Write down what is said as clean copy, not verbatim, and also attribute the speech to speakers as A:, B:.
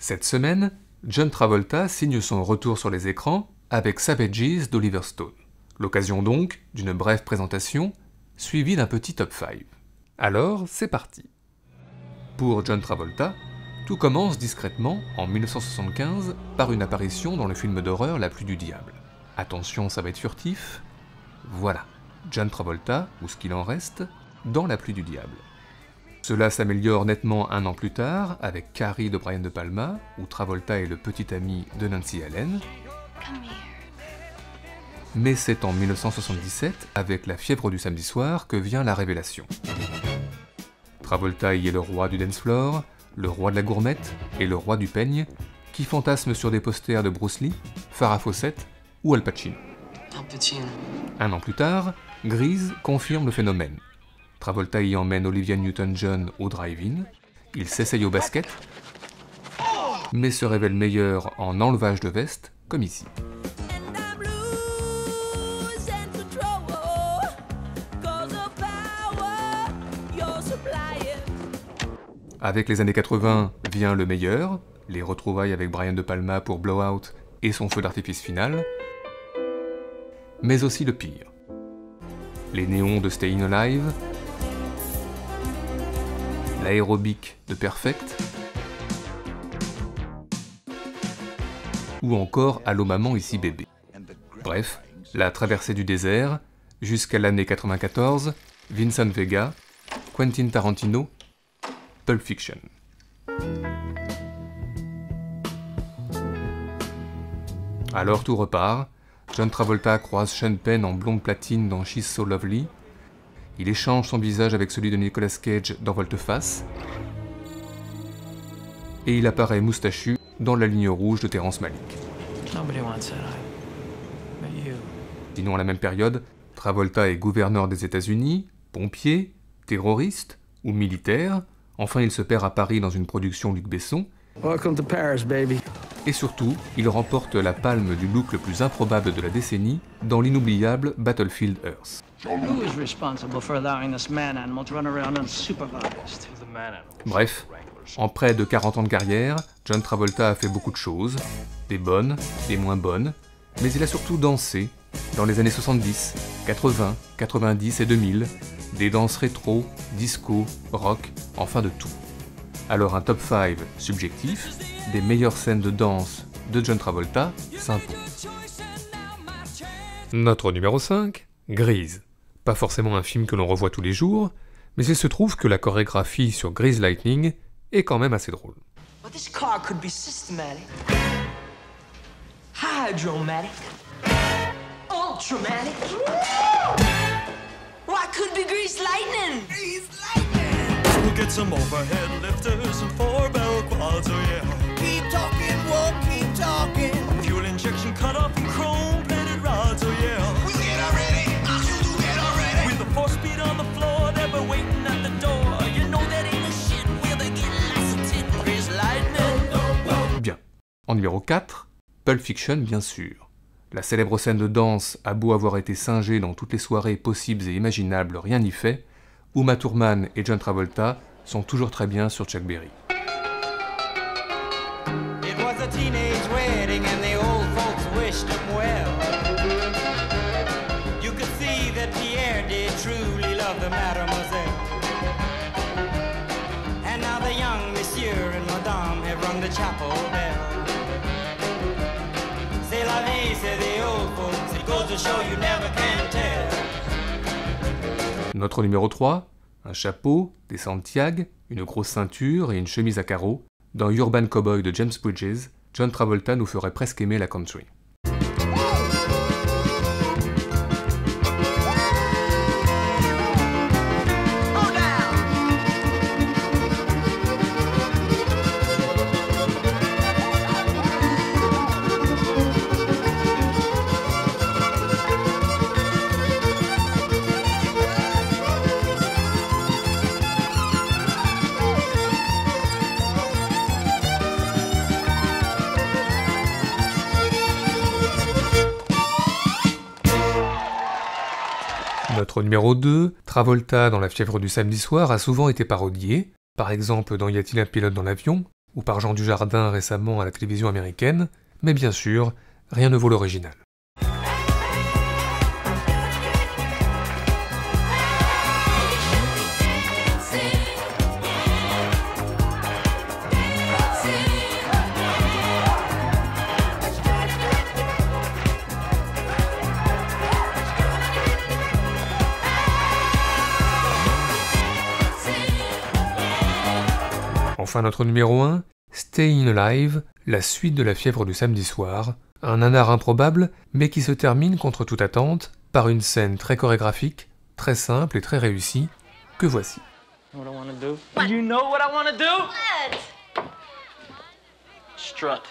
A: Cette semaine, John Travolta signe son retour sur les écrans avec Savages d'Oliver Stone. L'occasion donc d'une brève présentation, suivie d'un petit top 5. Alors, c'est parti. Pour John Travolta, tout commence discrètement en 1975 par une apparition dans le film d'horreur La Pluie du Diable. Attention, ça va être furtif. Voilà, John Travolta, ou ce qu'il en reste, dans La Pluie du Diable. Cela s'améliore nettement un an plus tard avec Carrie de Brian De Palma, où Travolta est le petit ami de Nancy Allen. Mais c'est en 1977, avec La Fièvre du samedi soir, que vient la révélation. Travolta y est le roi du dance floor, le roi de la gourmette et le roi du peigne, qui fantasme sur des posters de Bruce Lee, Farrah Fawcett ou Al Pacino. Un an plus tard, Grease confirme le phénomène. Travolta y emmène Olivia Newton-John au drive-in, il s'essaye au basket, mais se révèle meilleur en enlevage de veste, comme ici. Avec les années 80 vient le meilleur, les retrouvailles avec Brian De Palma pour Blowout et son feu d'artifice final, mais aussi le pire. Les néons de Stayin' Alive, l'aérobic de Perfect, ou encore Allô maman, ici bébé. Bref, la traversée du désert, jusqu'à l'année 94, Vincent Vega, Quentin Tarantino, Pulp Fiction. Alors tout repart, John Travolta croise Sean Penn en blonde platine dans She's So Lovely, il échange son visage avec celui de Nicolas Cage dans Volte-Face, et il apparaît moustachu dans La Ligne rouge de Terrence Malick. Sinon à la même période, Travolta est gouverneur des États-Unis, pompier, terroriste ou militaire, enfin il se perd à Paris dans une production Luc Besson,
B: Welcome to Paris, baby.
A: Et surtout, il remporte la palme du look le plus improbable de la décennie dans l'inoubliable Battlefield Earth. Bref, en près de 40 ans de carrière, John Travolta a fait beaucoup de choses, des bonnes, des moins bonnes, mais il a surtout dansé dans les années 70, 80, 90 et 2000, des danses rétro, disco, rock, enfin de tout. Alors un top 5 subjectif, des meilleures scènes de danse de John Travolta s'impose. Notre numéro 5, Grease. Pas forcément un film que l'on revoit tous les jours, mais il se trouve que la chorégraphie sur Grease Lightning est quand même assez drôle.
C: This car could be systematic, hydromatic, ultramatic. Why could be Grease Lightning? Grease Lightning!
D: We'll get some overhead lifters and 4-barrel quads, oh yeah.
E: Keep talking, won't keep talking.
D: Fuel injection cut off and chrome-plated rods, oh yeah.
E: We'll get already, we'll get already.
D: With the 4-speed on the floor, they'll be waiting at the door. You know that ain't no shit, we'll be getting lots of tit. Grease Lightning.
A: Bien. En numéro 4, Pulp Fiction bien sûr. La célèbre scène de danse a beau avoir été singée dans toutes les soirées possibles et imaginables, rien n'y fait, Uma Thurman et John Travolta sont toujours très bien sur Chuck Berry.
C: It was a teenage wedding and the old folks wished him well. You could see that Pierre did truly love the mademoiselle. And now the young monsieur and madame have rung the chapel bell. C'est la vie, c'est the old folks. It goes to show you never can tell.
A: Notre numéro 3, un chapeau, des Santiago, une grosse ceinture et une chemise à carreaux. Dans Urban Cowboy de James Bridges, John Travolta nous ferait presque aimer la country. Notre numéro 2, Travolta dans La Fièvre du samedi soir a souvent été parodié, par exemple dans Y a-t-il un pilote dans l'avion, ou par Jean Dujardin récemment à la télévision américaine, mais bien sûr, rien ne vaut l'original. Enfin notre numéro 1, Staying Alive, la suite de La fièvre du samedi soir, un nanar improbable, mais qui se termine contre toute attente par une scène très chorégraphique, très simple et très réussie, que voici.
B: What I want to do? You know what I want to do? What? Strut.